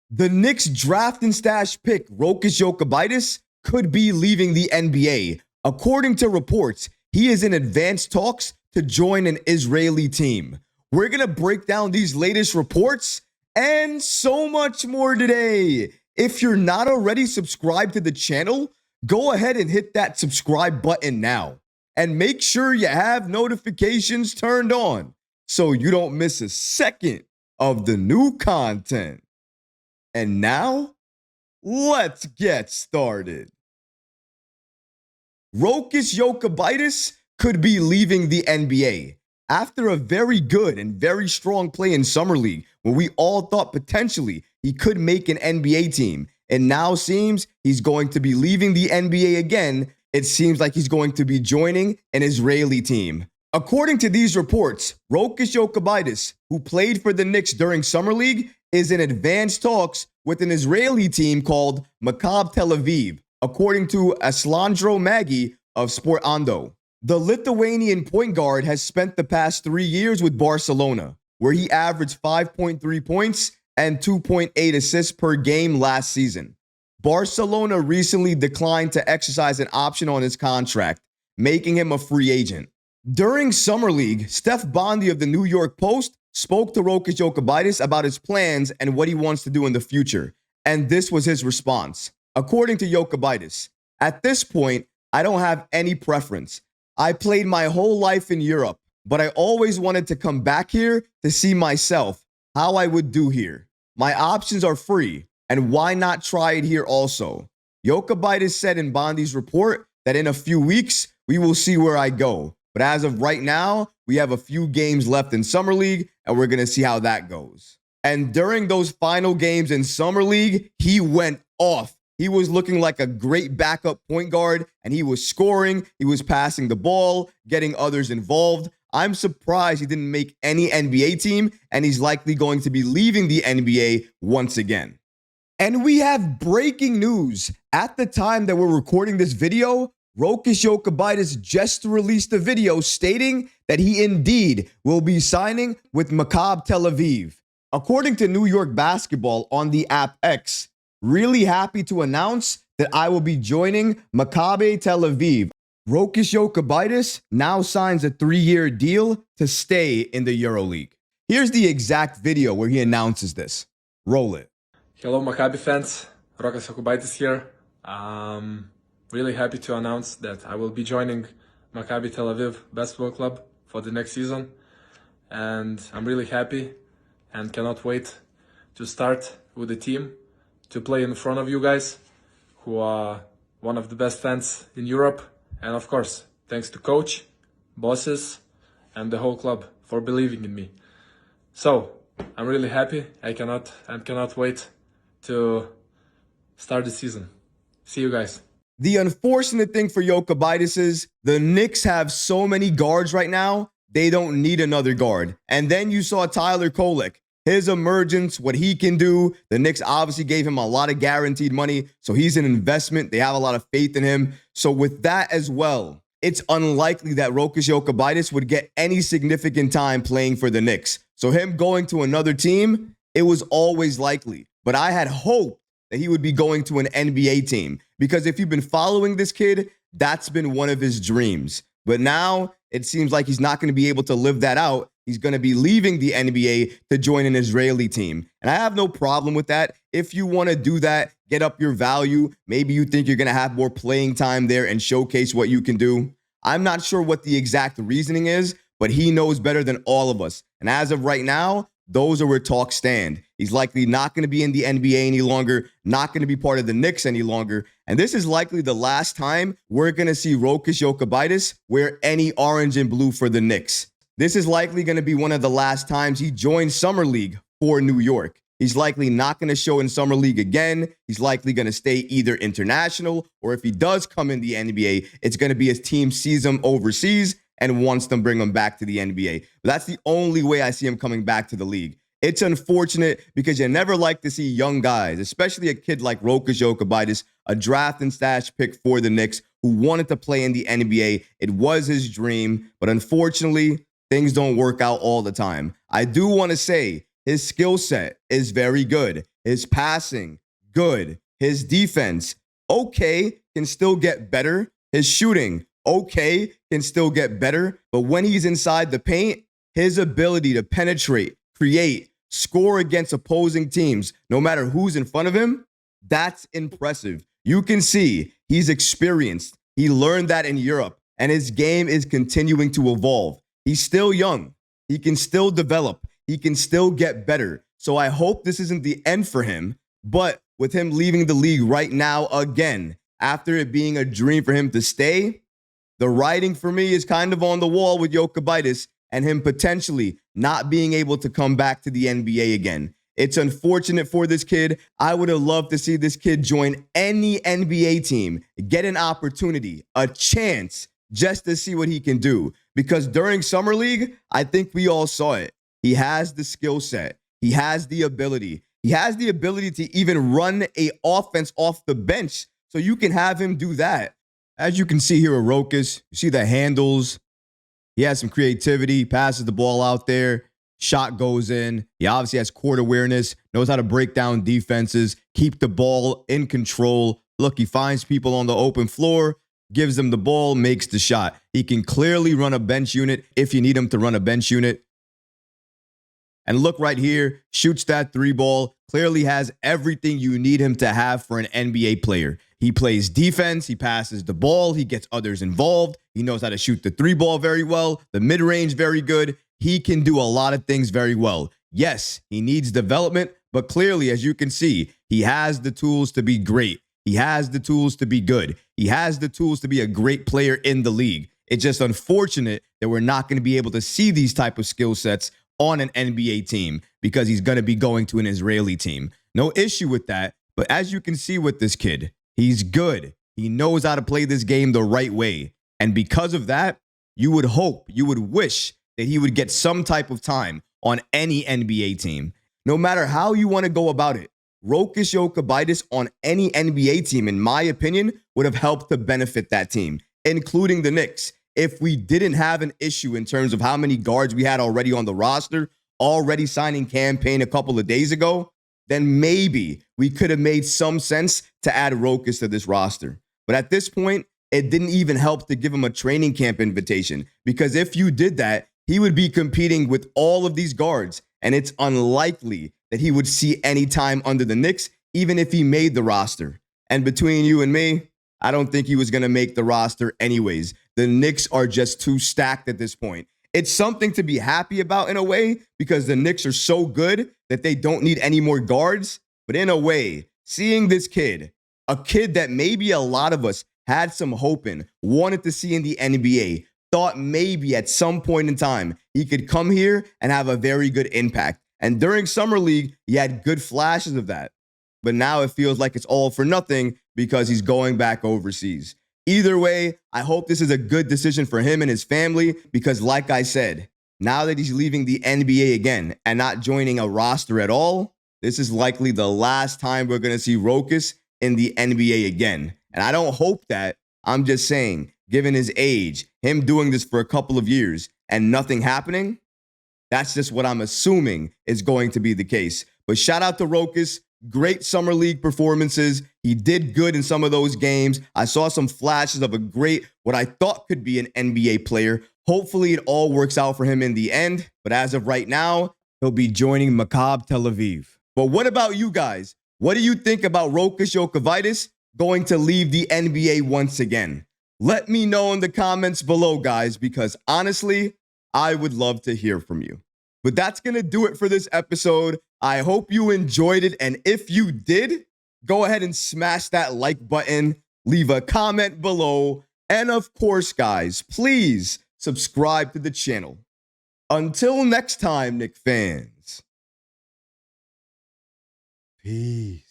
The Knicks draft and stash pick Rokas Jokubaitis could be leaving the NBA. According to reports, he is in advanced talks to join an Israeli team. We're going to break down these latest reports and so much more today. If you're not already subscribed to the channel, go ahead and hit that subscribe button now. And make sure you have notifications turned on so you don't miss a second of the new content. And now, let's get started. Rokas Jokubaitis could be leaving the NBA after a very good and very strong play in Summer League, where we all thought potentially he could make an NBA team. And now seems he's going to be leaving the NBA again. It seems like he's going to be joining an Israeli team. According to these reports, Rokas Jokubaitis, who played for the Knicks during Summer League, is in advanced talks with an Israeli team called Maccabi Tel Aviv, according to Troy Mahabir of Sport Ando. The Lithuanian point guard has spent the past 3 years with Barcelona, where he averaged 5.3 points and 2.8 assists per game last season. Barcelona recently declined to exercise an option on his contract, making him a free agent. During Summer League, Steph Bondy of the New York Post spoke to Rokas Jokubaitis about his plans and what he wants to do in the future. And this was his response. According to Jokubaitis, at this point, I don't have any preference. I played my whole life in Europe, but I always wanted to come back here to see myself, how I would do here. My options are free, and why not try it here also? Jokubaitis said in Bondy's report that in a few weeks, we will see where I go. But as of right now, we have a few games left in Summer League, and we're going to see how that goes. And during those final games in Summer League, he went off. He was looking like a great backup point guard, and he was scoring. He was passing the ball, getting others involved. I'm surprised he didn't make any NBA team, and he's likely going to be leaving the NBA once again. And we have breaking news. At the time that we're recording this video, Rokas Jokubaitis just released a video stating that he indeed will be signing with Maccabi Tel Aviv. According to New York Basketball on the app X, really happy to announce that I will be joining Maccabi Tel Aviv. Rokas Jokubaitis now signs a 3-year deal to stay in the EuroLeague. Here's the exact video where he announces this. Roll it. Hello Maccabi fans, Rokas Jokubaitis here. Really happy to announce that I will be joining Maccabi Tel Aviv Basketball Club for the next season. And I'm really happy and cannot wait to start with the team, to play in front of you guys, who are one of the best fans in Europe. And of course, thanks to coach, bosses, and the whole club for believing in me. So, I'm really happy. I cannot wait to start the season. See you guys. The unfortunate thing for Jokubaitis is the Knicks have so many guards right now, they don't need another guard. And then you saw Tyler Kolek, his emergence, what he can do. The Knicks obviously gave him a lot of guaranteed money, so he's an investment. They have a lot of faith in him. So with that as well, it's unlikely that Rokas Jokubaitis would get any significant time playing for the Knicks. So him going to another team, it was always likely. But I had hoped that he would be going to an NBA team, because if you've been following this kid, that's been one of his dreams. But now it seems like he's not going to be able to live that out. He's going to be leaving the NBA to join an Israeli team. And I have no problem with that. If you want to do that, get up your value. Maybe you think you're going to have more playing time there and showcase what you can do. I'm not sure what the exact reasoning is, but he knows better than all of us. And as of right now, those are where talks stand. He's likely not going to be in the NBA any longer, not going to be part of the Knicks any longer. And this is likely the last time we're going to see Rokas Jokubaitis wear any orange and blue for the Knicks. This is likely going to be one of the last times he joins Summer League for New York. He's likely not going to show in Summer League again. He's likely going to stay either international, or if he does come in the NBA, it's going to be his team sees him overseas and wants to bring him back to the NBA. But that's the only way I see him coming back to the league. It's unfortunate because you never like to see young guys, especially a kid like Rokas Jokubaitis, a draft and stash pick for the Knicks, who wanted to play in the NBA. It was his dream, but unfortunately, things don't work out all the time. I do want to say his skill set is very good. His passing, good. His defense, okay, can still get better. His shooting, okay, can still get better. But when he's inside the paint, his ability to penetrate, create, score against opposing teams, no matter who's in front of him, that's impressive. You can see he's experienced. He learned that in Europe, and his game is continuing to evolve. He's still young. He can still develop. He can still get better. So I hope this isn't the end for him. But with him leaving the league right now again, after it being a dream for him to stay, the writing for me is kind of on the wall with Jokubaitis and him potentially not being able to come back to the NBA again. It's unfortunate for this kid. I would have loved to see this kid join any NBA team, get an opportunity, a chance, just to see what he can do. Because during Summer League, I think we all saw it. He has the skill set. He has the ability. He has the ability to even run an offense off the bench. So you can have him do that. As you can see here with Rokas, you see the handles. He has some creativity, passes the ball out there. Shot goes in. He obviously has court awareness, knows how to break down defenses, keep the ball in control. Look, he finds people on the open floor, gives them the ball, makes the shot. He can clearly run a bench unit if you need him to run a bench unit. And look right here, shoots that three ball, clearly has everything you need him to have for an NBA player. He plays defense, he passes the ball, he gets others involved. He knows how to shoot the three ball very well, the mid-range very good. He can do a lot of things very well. Yes, he needs development, but clearly, as you can see, he has the tools to be great. He has the tools to be good. He has the tools to be a great player in the league. It's just unfortunate that we're not going to be able to see these type of skill sets on an NBA team because he's going to be going to an Israeli team. No issue with that, but as you can see with this kid, he's good. He knows how to play this game the right way. And because of that, you would hope, you would wish that he would get some type of time on any NBA team. No matter how you want to go about it, Rokas Jokubaitis on any NBA team, in my opinion, would have helped to benefit that team, including the Knicks. If we didn't have an issue in terms of how many guards we had already on the roster, already signing campaign a couple of days ago, then maybe we could have made some sense to add Rokas to this roster. But at this point, it didn't even help to give him a training camp invitation, because if you did that, he would be competing with all of these guards, and it's unlikely that he would see any time under the Knicks, even if he made the roster. And between you and me, I don't think he was going to make the roster anyways. The Knicks are just too stacked at this point. It's something to be happy about in a way, because the Knicks are so good that they don't need any more guards. But in a way, seeing this kid, a kid that maybe a lot of us had some hope in, wanted to see in the NBA, thought maybe at some point in time he could come here and have a very good impact. And during Summer League, he had good flashes of that. But now it feels like it's all for nothing because he's going back overseas. Either way, I hope this is a good decision for him and his family because, like I said, now that he's leaving the NBA again and not joining a roster at all, this is likely the last time we're going to see Rokas in the NBA again. And I don't hope that. I'm just saying, given his age, him doing this for a couple of years and nothing happening, that's just what I'm assuming is going to be the case. But shout out to Rokas. Great Summer League performances. He did good in some of those games. I saw some flashes of a great, what I thought could be an NBA player. Hopefully it all works out for him in the end. But as of right now, he'll be joining Maccabi Tel Aviv. But what about you guys? What do you think about Rokas Jokubaitis going to leave the NBA once again? Let me know in the comments below, guys, because honestly, I would love to hear from you. But that's going to do it for this episode. I hope you enjoyed it. And if you did, go ahead and smash that like button, leave a comment below. And of course, guys, please subscribe to the channel. Until next time, Knicks fans. Peace.